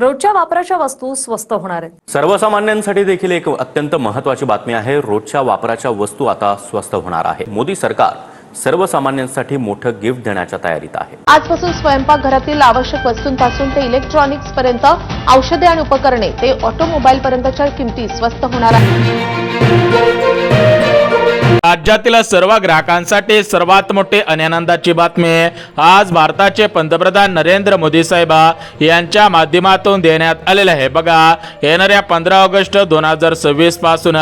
रोजच्या वापराच्या वस्तू स्वस्त होणार आहेत। सर्वसामान्यांसाठी देखील एक अत्यंत महत्त्वाची बातमी आहे। रोजच्या वापराच्या वस्तू आता स्वस्त होणार आहे। मोदी सरकार सर्वसामान्यांसाठी मोठं गिफ्ट देण्याच्या तयारीत आहे। आजपासून स्वयंपाकघरातील आवश्यक वस्तूंपासून ते इलेक्ट्रॉनिक्स पर्यंत औषधे आणि उपकरणे ते ऑटोमोबाईल पर्यंतच्या किमती स्वस्त होणार आहेत। राज्यातील सर्व ग्राहकांसाठी सर्वात मोठी आणि आनंदाची बातमी आज भारताचे पंतप्रधान नरेंद्र मोदी साहेब यांच्या माध्यमातून देण्यात आलेले आहे। बघा, येणाऱ्या 15 ऑगस्ट 2026 पासून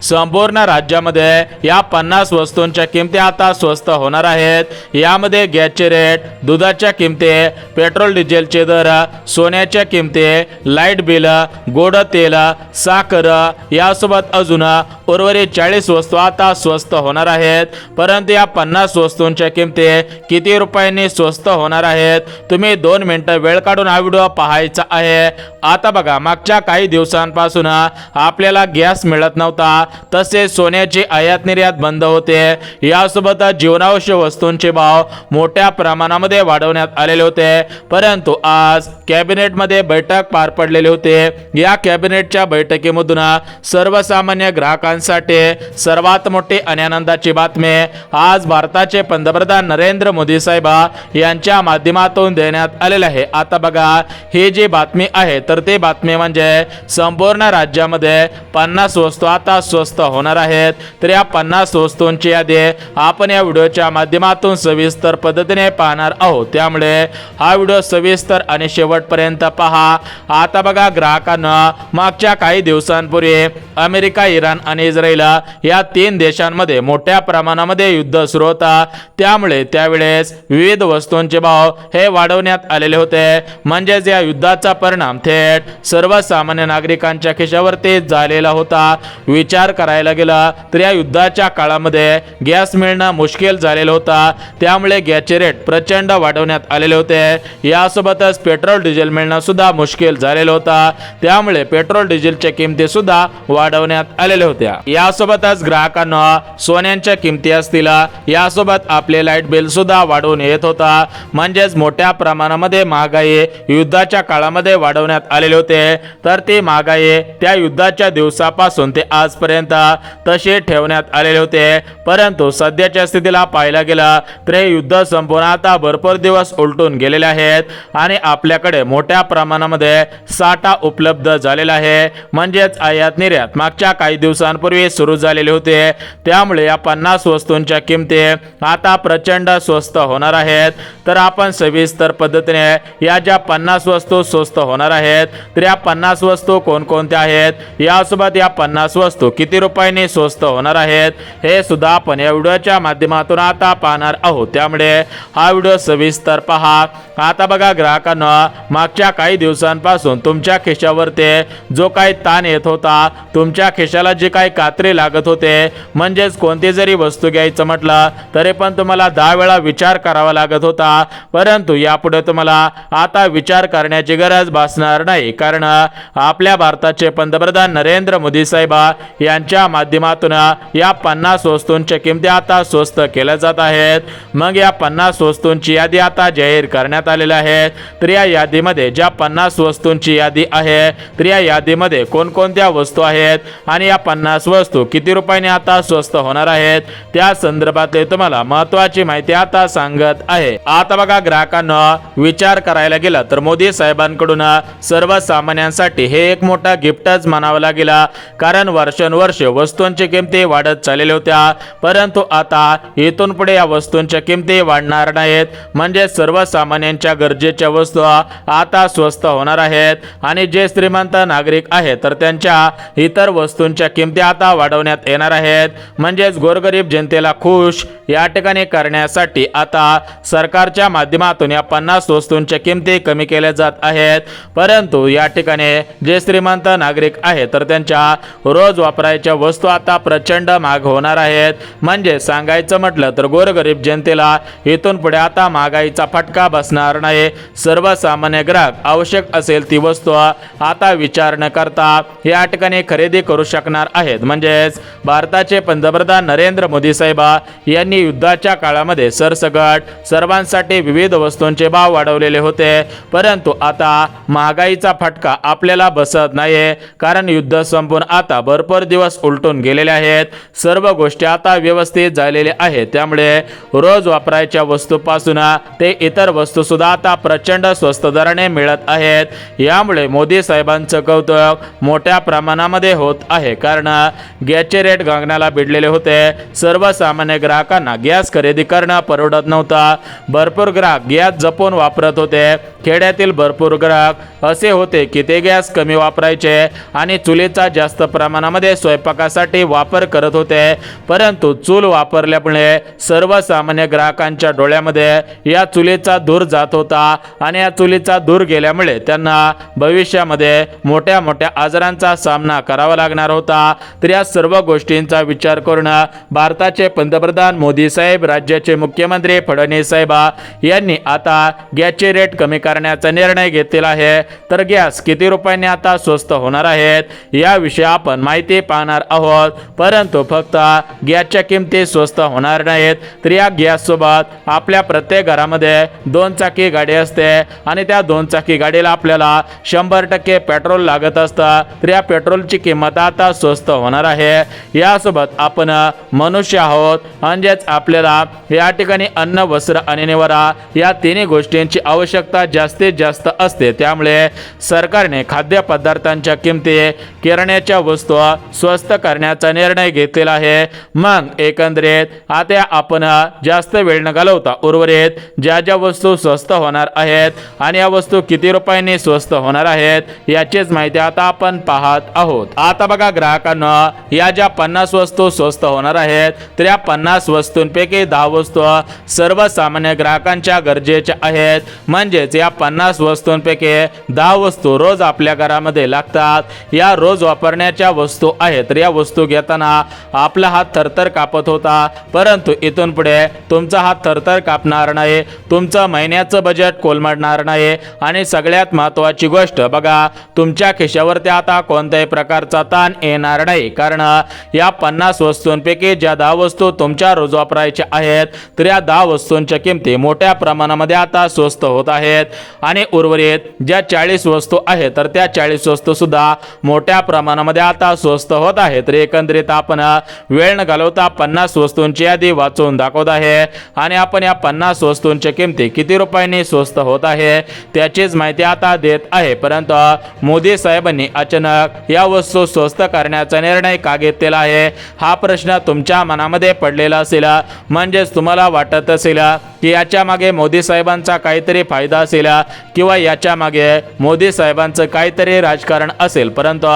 संपूर्ण राज्यामध्ये या 50 वस्तूंच्या किमती आता स्वस्त होणार आहेत। यामध्ये गॅसचे रेट, दुधाच्या किमती, पेट्रोल डिझेलचे दर, सोन्याच्या किमती, लाईट बिल, गोड तेल, साखर यासोबत अजून उर्वरित 40 वस्तू आता स्वस्त होणार आहेत। परंतु या 50 वस्तूंच्या किमती किती रुपयांनी स्वस्त होणार आहेत, तुम्ही 2 मिनिटं वेळ काढून हा व्हिडिओ पाहायचा आहे। आता बघा, मागच्या काही दिवसांपासून आपल्याला गॅस मिळत नव्हता, तसेच सोन्याची आयात निर्यात बंद होते। यासोबत जीवनावश्यक वस्तूंचे भाव मोठ्या प्रमाणामध्ये वाढवण्यात आलेले होते। परंतु आज कॅबिनेटमध्ये बैठक पार पडलेली होते। या कॅबिनेटच्या बैठकीमधून सर्वसामान्य ग्राहकांसाठी सर्वात मोठी आणि आनंदाची बातमी आज भारताचे पंतप्रधान नरेंद्र मोदी साहेब यांच्या माध्यमातून देण्यात आलेले आहे। आता बघा, ही जी बातमी आहे तर ते बातमी म्हणजे संपूर्ण राज्यामध्ये 50 वस्तू आता स्वस्त होणार आहेत। तर या 50 वस्तूंची यादी आपण या व्हिडिओच्या माध्यमातून सविस्तर पद्धतीने पाहणार आहोत, त्यामुळे हा व्हिडिओ सविस्तर आणि शेवटपर्यंत पहा। आता बघा, ग्राहकांना मागच्या काही दिवसांपूर्वी अमेरिका, इराण आणि इस्रायल या 3 देशांमध्ये मोठ्या प्रमाणामध्ये युद्ध सुरू होता, त्यामुळे त्यावेळेस विविध वस्तूंचे भाव हे वाढवण्यात आलेले होते। म्हणजेच या युद्धाचा परिणाम थेट सर्वसामान्य नागरिकांच्या खिशावरती झालेला होता। विचार करायला गेला तर या युद्धाच्या काळामध्ये गॅस मिळणं मुश्किल झालेलं होता, त्यामुळे गॅसचे रेट प्रचंड वाढवण्यात आलेले होते। यासोबतच पेट्रोल डिझेल मिळणं सुद्धा मुश्किल झालेलं होता, त्यामुळे पेट्रोल डिझेलच्या किमती सुद्धा वाढवण्यात आलेल्या होत्या। यासोबतच ग्राहकांना सोन्यांच्या किमती असतील, यासोबत आपले लाईट बिल सुद्धा वाढवून येत होता। म्हणजेच मोठ्या प्रमाणामध्ये महागाई युद्धाच्या काळामध्ये वाढवण्यात आलेले होते। तर ती महागाई त्या युद्धाच्या दिवसापासून ते आजपर्यंत तसे ठेवण्यात आलेले होते। परंतु सध्याच्या स्थितीला पाहायला गेलं तर हे युद्ध संपूर्ण आता भरपूर दिवस उलटून गेलेले आहेत आणि आपल्याकडे मोठ्या प्रमाणामध्ये साठा उपलब्ध झालेला आहे। म्हणजेच आयात निर्यात मागच्या काही दिवसांपूर्वी सुरू झालेले होते, त्यामुळे या 50 वस्तूंच्या किमती आता प्रचंड स्वस्त होणार आहेत। तर आपण सविस्तर पद्धतीने या ज्या 50 वस्तू स्वस्त होणार आहेत तर या 50 वस्तू कोणकोणत्या आहेत, यासोबत या 50 वस्तू किती रुपयांनी स्वस्त होणार आहेत हे सुद्धा आपण या व्हिडिओच्या माध्यमातून आता पाहणार आहोत, त्यामुळे हा व्हिडिओ सविस्तर पहा। आता बघा, ग्राहकांना मागच्या काही दिवसांपासून तुमच्या खिशावरती जो काही ताण येत होता, तुमच्या खिशाला जे काही कात्री लागत होते, म्हणजेच कोणती जरी वस्तू घ्यायचं म्हटलं तरी पण तुम्हाला 10 वेळा विचार करावा लागत होता, परंतु यापुढे तुम्हाला आता विचार करण्याची गरज भासणार नाही, कारण आपल्या भारताचे पंतप्रधान नरेंद्र मोदी साहेब यांच्या माध्यमातून या 50 वस्तूंच्या किमती आता स्वस्त केल्या जात आहेत। मग या 50 वस्तूंची यादी आता जाहीर करण्यात आलेली आहे। तर या यादीमध्ये ज्या 50 वस्तूंची यादी आहे तर या यादीमध्ये कोणकोणत्या वस्तू आहेत आणि या 50 वस्तू किती रुपयांनी आता स्वस्त होणार आहेत त्या संदर्भातले तुम्हाला महत्त्वाची माहिती आता सांगत आहे। आता बघा, ग्राहकांना विचार करायला गेला तर मोदी साहेबांकडून सर्वसामान्यांसाठी हे एक मोठा गिफ्टच म्हणावं लागेल, कारण वर्षानुवर्ष वस्तूंची किमती वाढत चाललेल्या होत्या, परंतु आता इथून पुढे या वस्तूंच्या किमती वाढणार नाहीत। म्हणजे सर्वसामान्यांच्या गरजेच्या वस्तू आता स्वस्त होणार आहेत आणि जे श्रीमंत नागरिक आहेत तर त्यांच्या इतर वस्तूंच्या किमती आता वाढवण्यात येणार आहेत। म्हणजेच गोरगरीब जनतेला खुश या ठिकाणी करण्यासाठी आता सरकारच्या माध्यमातून या 50 वस्तूंच्या किमती कमी केल्या जात आहेत। परंतु या ठिकाणी जे श्रीमंत नागरिक आहेत तर त्यांच्या रोज वापरायच्या वस्तू आता प्रचंड महाग होणार आहेत। म्हणजे सांगायचं म्हटलं तर गोरगरीब जनतेला इथून पुढे आता महागाईचा फटका बसणार नाही। सर्वसामान्य ग्राहक आवश्यक असेल ती वस्तू आता विचार न करता या ठिकाणी खरेदी करू शकणार आहेत। म्हणजेच भारताचे पंतप्रधान पंतप्रधान नरेंद्र मोदी साहेब यांनी युद्धाच्या काळामध्ये सरसकट सर्वांसाठी विविध वस्तूंचे भाव वाढवलेले होते, परंतु आता महागाईचा फटका आपल्याला बसत नाही, कारण युद्ध संपून आता भरपूर दिवस उलटून गेलेले आहेत. सर्व गोष्टी आता व्यवस्थित झालेल्या आहेत. त्यामुळे रोज वापरायच्या वस्तूपासून ते इतर वस्तू सुद्धा आता प्रचंड स्वस्त दराने मिळत आहेत. यामुळे मोदी साहेबांचं कौतुक मोठ्या प्रमाणामध्ये होत आहे, कारण गॅसचे रेट गगनाला भिडलेले होते. सर्वसामान्य ग्राहकांना गॅस खरेदी करणं परवडत नव्हता. भरपूर ग्राहक गॅस जपून वापरत होते. खेड्यातील भरपूर ग्राहक असे होते की ते गॅस कमी वापरायचे आणि चुलीचा जास्त प्रमाणामध्ये स्वयंपाकासाठी वापर करत होते, परंतु चूल वापरल्यामुळे सर्वसामान्य ग्राहकांच्या डोळ्यामध्ये या चुलीचा धूर जात होता आणि या चुलीचा धूर गेल्यामुळे त्यांना भविष्यामध्ये मोठ्या मोठ्या आजारांचा सामना करावा लागणार होता. तर या सर्व गोष्टींचा विचार करून भारताचे पंतप्रधान मोदी साहेब, राज्याचे मुख्यमंत्री फडणवीस साहेब यांनी आता गॅसचे रेट कमी करण्याचा निर्णय घेतलेला आहे. तर गॅस किती रुपयांनी आता स्वस्त होणार आहेत याविषयी आपण माहिती पाहणार आहोत. परंतु फक्त गॅसच्या किमती स्वस्त होणार नाहीत, तर या गॅस सोबत आपल्या प्रत्येक घरामध्ये 2 चाकी गाडी असते आणि त्या 2 चाकी गाडीला आपल्याला 100% पेट्रोल लागत असतं. तर या पेट्रोलची किंमत आता स्वस्त होणार आहे. यासोबत आपण मनुष्य आहोत, म्हणजेच आपल्याला या ठिकाणी अन्न, वस्त्र आणि निवारा या तिन्ही गोष्टींची आवश्यकता जास्तीत जास्त असते. त्यामुळे सरकारने खाद्यपदार्थांच्या किमती, किराण्याच्या वस्तू स्वस्त करण्याचा निर्णय घेतलेला आहे. मग एकंदरीत आता आपण जास्त वेळ न घालवता उर्वरित ज्या ज्या वस्तू स्वस्त होणार आहेत आणि या वस्तू किती रुपयांनी स्वस्त होणार आहेत याचीच माहिती आता आपण पाहत आहोत. आता बघा ग्राहकांना, या ज्या 50 वस्तू स्वस्त होणार आहेत तर या 50 वस्तूंपैकी 10 वस्तू सर्वसामान्य ग्राहकांच्या गरजेच्या आहेत. म्हणजेच या 50 वस्तूंपैकी 10 वस्तू रोज आपल्या घरामध्ये लागतात. या रोज वापरण्याच्या वस्तू आहेत. तर या वस्तू घेताना आपला हात थरथर कापत होता, परंतु इथून पुढे तुमचा हात थरथर कापणार नाही, तुमचं महिन्याचं बजेट कोलमडणार नाही आणि सगळ्यात महत्त्वाची गोष्ट बघा, तुमच्या खिशावरती आता कोणत्याही प्रकारचा ताण येणार नाही, कारण या 50 वस्तूंपैकी ज्या 10 वस्तू तुमच्या रोज वापरायच्या आहेत तर या 10 वस्तूंच्या किमती मोठ्या प्रमाणामध्ये आता स्वस्त होत आहेत आणि उर्वरित ज्या 40 वस्तू आहेत तर त्या 40 वस्तू सुद्धा मोठ्या प्रमाणामध्ये आता स्वस्त होत आहेत. तर एकंदरीत आपण वेळ न घालवता 50 वस्तूंची यादी वाचून दाखवत आहे आणि आपण या 50 वस्तूंच्या किमती किती रुपयांनी स्वस्त होत आहे त्याचीच माहिती आता देत आहे. परंतु मोदी साहेबांनी अचानक या वस्तू स्वस्त करण्याचा निर्णय का घेतलेला आहे हा प्रश्न तुमच्या मनामध्ये पडलेला असेल. म्हणजेच तुम्हाला वाटत असेल की याच्या मागे मोदी साहेबांचा काहीतरी फायदा असेल किंवा याच्या मागे मोदी साहेबांचं काहीतरी राजकारण असेल, परंतु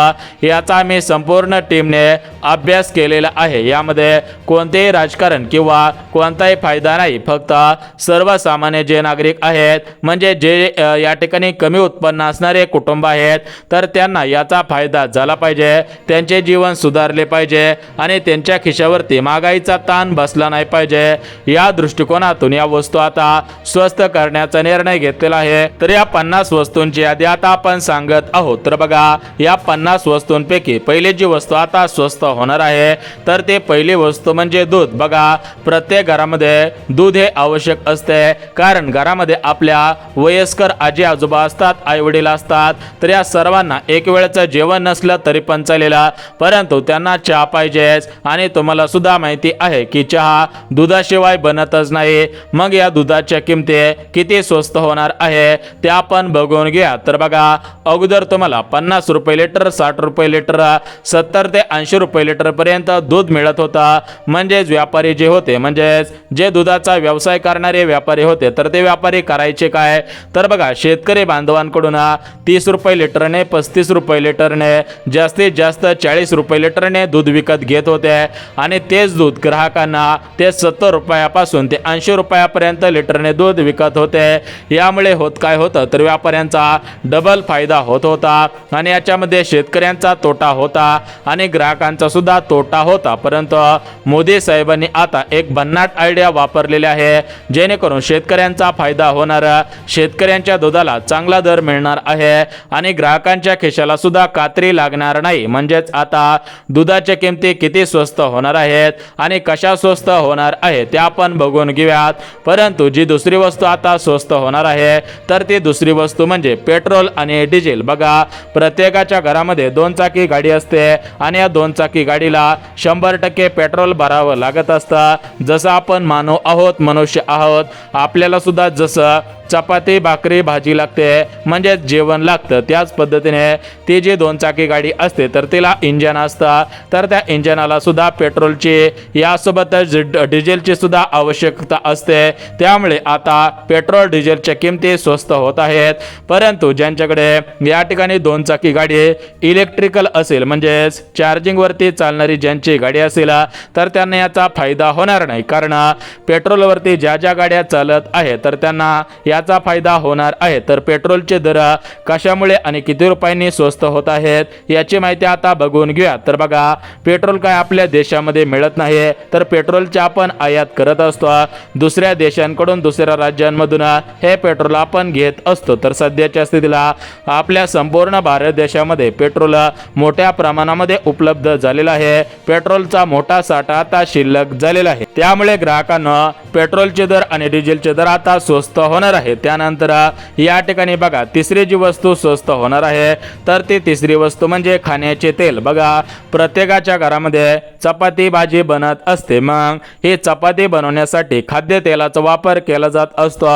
याचा आम्ही संपूर्ण टीमने अभ्यास केलेला आहे. यामध्ये कोणतेही राजकारण किंवा कोणताही फायदा नाही. फक्त सर्वसामान्य जे नागरिक आहेत, म्हणजे जे या ठिकाणी कमी उत्पन्न असणारे कुटुंब आहेत तर त्यांना याचा फायदा झाला पाहिजे, त्यांचे जीवन सुधारले पाहिजे आणि त्यांच्या खिशावरती महागाईचा ताण बसला नाही पाहिजे. या दृष्टिकोनातून या वस्तू आता स्वस्त करण्याचा निर्णय घेतलेला आहे. तर या 50 वस्तूंची यादी आता आपण सांगत आहोत. तर बघा, या 50 वस्तूंपैकी पहिली जी वस्तू आता स्वस्त होणार आहे तर ते पहिली वस्तू म्हणजे दूध. बघा, प्रत्येक घरामध्ये दूध हे आवश्यक असते, कारण घरामध्ये आपल्या वयस्कर आजी आजोबा असतात, आई वडील असतात. तर या सर्वांना एक वेळचं जेवण नसलं तरी पण चालेल, परंतु त्यांना चहा पाहिजेच आणि तुम्हाला सुद्धा माहिती आहे की चहा दुधाशिवाय बनतच नाही. मग या दुधाच्या किमती किती स्वस्त होणार आहे ते आपण बघून घ्या. तर बघा, अगोदर तुम्हाला 50 रुपये लिटर, 60 रुपये लिटर, 70 ते 80 रुपये लिटर पर्यंत दूध मिळत होता. म्हणजेच व्यापारी जे होते, म्हणजेच जे दुधाचा व्यवसाय करणारे व्यापारी होते, तर ते व्यापारी करायचे काय, तर बघा, शेतकरी बांधवांकडून 30 रुपये लिटरने, 35 रुपये लिटरने, जास्तीत जास्त 40 रुपये लिटरने दूध विकत घेत होते आणि तेच दूध ग्राहकांना ते 70 रुपयापासून ते 80 रुपयापर्यंत लिटरने दूध विकत होते. यामुळे काय होतं तर व्यापाऱ्यांचा डबल फायदा होत होता आणि याच्यामध्ये शेतकऱ्यांचा तोटा होता आणि ग्राहकांचा सुद्धा तोटा होता. परंतु मोदी साहेबांनी आता एक भन्नाट आयडिया वापरलेली आहे, जेणेकरून शेतकऱ्यांचा फायदा होणार, शेतकऱ्यांच्या दुधाला चांगला दर मिळणार आहे आणि ग्राहकांच्या खिशाला सुद्धा कात्री लागणार नाही. म्हणजेच आता दुधाच्या किमती किती स्वस्त होणार आहेत आणि कशा स्वस्त होणार आहे ते आपण बघून घेऊयात. परंतु जी दुसरी वस्तू आता स्वस्त होणार आहे तर ती दुसरी वस्तू म्हणजे पेट्रोल आणि डिझेल. बघा, प्रत्येकाच्या घरामध्ये 2 चाकी गाडी असते आणि या 2 चाकी गाडीला 100% पेट्रोल भरावं लागत असतं. जसं आपण मानव आहोत, मनुष्य आहोत, आपल्याला सुद्धा जसं चपाती भाकरी भाजी लागते म्हणजे जेवण लागतं, त्याच पद्धतीने ती जी 2 चाकी गाडी असते तर तिला इंजन असतं, तर त्या इंजनाला सुद्धा पेट्रोलची यासोबतच डिझेलची सुद्धा आवश्यकता असते. त्यामुळे आता पेट्रोल डिझेलच्या किमती स्वस्त होत आहेत. परंतु ज्यांच्याकडे या ठिकाणी 2 चाकी गाडी इलेक्ट्रिकल असेल म्हणजेच चार्जिंगवरती चालणारी ज्यांची गाडी असेल तर त्यांना याचा फायदा होणार नाही, कारण पेट्रोलवरती ज्या ज्या गाड्या चालत आहेत तर त्यांना याचा फायदा होणार आहे. तर पेट्रोलचे दर कशामुळे आणि किती रुपयांनी स्वस्त होत आहेत याची माहिती आता बघून घेऊया. तर बघा, पेट्रोल काय आपल्या देशामध्ये मिळत नाही, तर पेट्रोलचे आपण आयात करत असतो दुसऱ्या देशांकडून, दुसऱ्या राज्यांमधून हे पेट्रोल आपण घेत असतो. तर सध्याच्या स्थितीला आपल्या संपूर्ण भारत देशामध्ये पेट्रोल मोठ्या प्रमाणामध्ये उपलब्ध झालेला आहे. पेट्रोलचा मोठा साठा आता शिल्लक झालेला आहे. त्यामुळे ग्राहकांना पेट्रोलचे दर आणि डिझेलचे दर आता स्वस्त होणार आहे. त्यानंतर या ठिकाणी बघा, तिसरी जी वस्तू स्वस्त होणार आहे तर ती तिसरी वस्तू म्हणजे खाण्याचे तेल. बघा, प्रत्येकाच्या घरामध्ये चपाती भाजी बनत असते, मग ही चपाती बनवण्यासाठी खाद्यतेलाचा वापर केला जात असतो.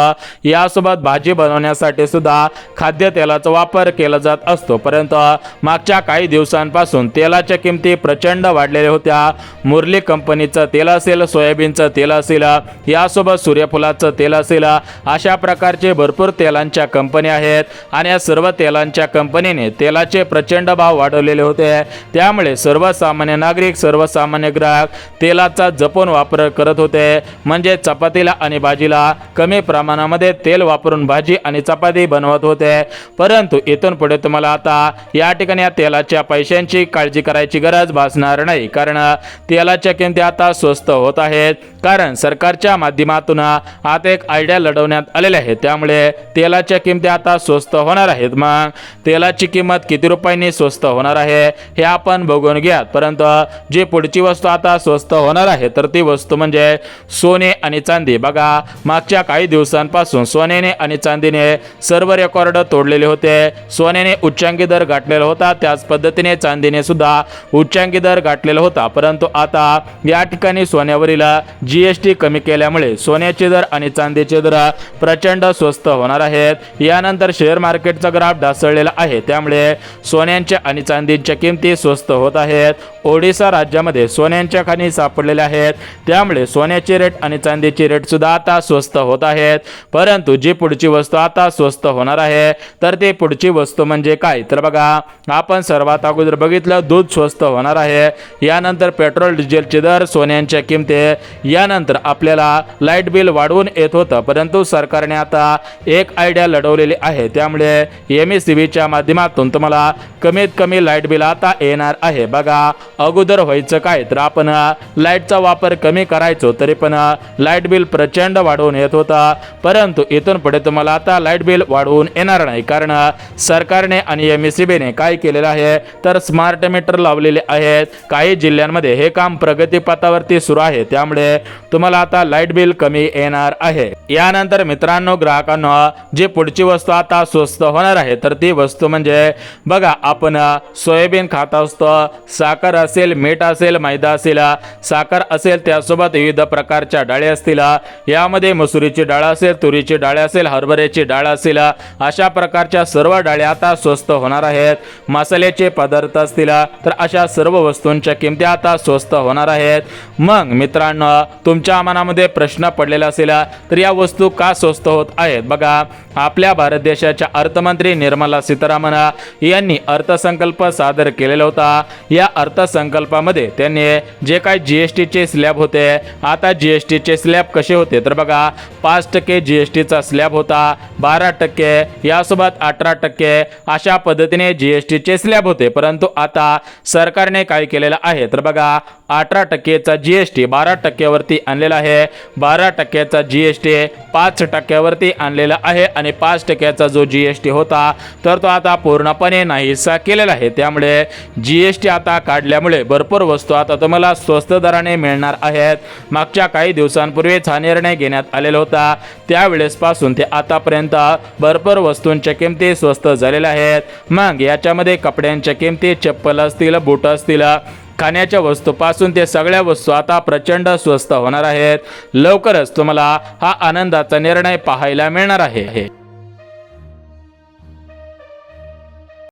यासोबत भाजी बनवण्यासाठी सुद्धा खाद्यतेलाचा वापर केला जात असतो. परंतु मागच्या काही दिवसांपासून तेलाच्या किमती प्रचंड वाढलेल्या होत्या. मुरली कंपनीचं तेल असेल, सोयाबीनचं तेल असेल, यासोबत सूर्यफुलाचं तेल असेल, अशा प्रकारचे भरपूर तेलांच्या कंपन्या आहेत आणि या सर्व तेलांच्या कंपनीने तेलाचे प्रचंड भाव वाढवलेले होते. त्यामुळे सर्वसामान्य नागरिक, सर्वसामान्य ग्राहक तेलाचा जपून वापर करत होते. म्हणजे चपातीला आणि भाजीला कमी प्रमाणामध्ये तेल वापरून भाजी आणि चपाती बनवत होते. परंतु इथून पुढे तुम्हाला आता या ठिकाणी या तेलाच्या पैशांची काळजी करायची गरज भासणार नाही, कारण तेलाच्या किमती आता स्वस्त होत आहेत. कारण सरकारच्या माध्यमातून आता एक आयडिया लढवण्यात आलेले आहे. त्यामुळे तेलाच्या किमती आता स्वस्त होणार आहेत. मग तेलाची किंमत किती रुपयांनी स्वस्त होणार आहे हे आपण बघून घ्या. परंतु जी पुढची वस्तू आता स्वस्त होणार आहे तर ती वस्तू म्हणजे सोने आणि चांदी. बघा, मागच्या काही दिवसांपासून सोन्याने आणि चांदीने सर्व रेकॉर्ड तोडलेले होते. सोन्याने उच्चांकी दर गाठलेला होता, त्याच पद्धतीने चांदीने सुद्धा उच्चांकी दर गाठलेला होता. परंतु आता या ठिकाणी सोन्यावरील GST कमी केल्यामुळे सोन्याचे दर आणि चांदीचे दर प्रचंड स्वस्त होणार आहेत. यानंतर शेअर मार्केटचा ग्राफ ढासळलेला आहे, त्यामुळे सोन्यांच्या आणि चांदीच्या किमती स्वस्त होत आहेत. ओडिशा राज्यामध्ये सोन्यांच्या खाणी सापडलेल्या आहेत, त्यामुळे सोन्याचे रेट आणि चांदीचे रेट सुद्धा आता स्वस्त होत आहेत. परंतु जी पुढची वस्तू आता स्वस्त होणार आहे तर ती पुढची वस्तू म्हणजे काय, तर बघा, आपण सर्वात अगोदर बघितलं दूध स्वस्त होणार आहे. यानंतर पेट्रोल डिझेलचे दर, सोन्यांच्या किमती, यानंतर आपल्याला लाईट बिल वाढवून येत होतं. परंतु सरकारने आता एक आयडिया लढवलेली आहे, त्यामुळे MSEBच्या माध्यमातून तुम्हाला कमीत कमी लाईट बिल आता येणार आहे. बघा, अगोदर व्हायचं काय, तर आपण लाईटचा वापर कमी करायचो तरी पण लाईट बिल प्रचंड वाढवून येत होता. परंतु इथून पुढे तुम्हाला आता लाईट बिल वाढवून येणार नाही, कारण सरकारने आणि MSEBने काय केलेलं आहे तर स्मार्ट मीटर लावलेले आहेत. काही जिल्ह्यांमध्ये हे काम प्रगतीपथावरती सुरू आहे, त्यामुळे तुम्हाला आता लाईट बिल कमी येणार आहे. यानंतर मित्रांनो, ग्राहकांनो, जी पुढची वस्तू आता स्वस्त होणार आहे तर ती वस्तू म्हणजे बघा, आपण सोयाबीन खात असतो, साखर असेल, मीठ असेल, मैदा असेल, साखर असेल, त्यासोबत विविध प्रकारच्या डाळी असतील. यामध्ये मसुरीची डाळ असेल, तुरीची डाळ असेल, हरभऱ्याची डाळ असेल, अशा प्रकारच्या सर्व डाळी आता स्वस्त होणार आहेत. मसाल्याचे पदार्थ असतील तर अशा सर्व वस्तूंच्या किमती आता स्वस्त होणार आहेत. मग मित्रांनो, तुमच्या मनामध्ये प्रश्न पडलेला असेल तर या वस्तू का स्वस्त होत आहेत. बघा, आपल्या भारत देशाच्या अर्थमंत्री निर्मला सीतारामन यांनी अर्थसंकल्प सादर केलेला होता. या अर्थसंकल्पामध्ये त्यांनी जे काही GSTचे स्लॅब होते, आता GSTचे स्लॅब कसे होते तर बघा, 5% GSTचा स्लॅब होता, 12%, यासोबत 18%, अशा पद्धतीने GSTचे स्लॅब होते. परंतु आता सरकारने काय केलेलं आहे तर बघा, 18%चा GST 12% वरती आणलेला आहे. 12%चा GST 5% वर वरती आणलेला आहे आणि 5% जो GST होता तर तो आता पूर्णपणे नाहीसा केलेला आहे। त्यामुळे GST आता काढल्यामुळे भरपूर वस्तू आता तुम्हाला स्वस्त दराने मिळणार आहेत। मागच्या काही दिवसांपूर्वीच हा निर्णय घेण्यात आलेला होता, त्यावेळेस पासून ते आतापर्यंत भरपूर वस्तूंच्या किमती स्वस्त झालेल्या आहेत। मग याच्यामध्ये कपड्यांच्या किमती, चप्पल असतील, बूट असतील, खाण्याच्या वस्तूपासून ते सगळ्या वस्तू आता प्रचंड स्वस्त होणार आहेत। लवकरच तुम्हाला हा आनंदाचा निर्णय पाहायला मिळणार आहे।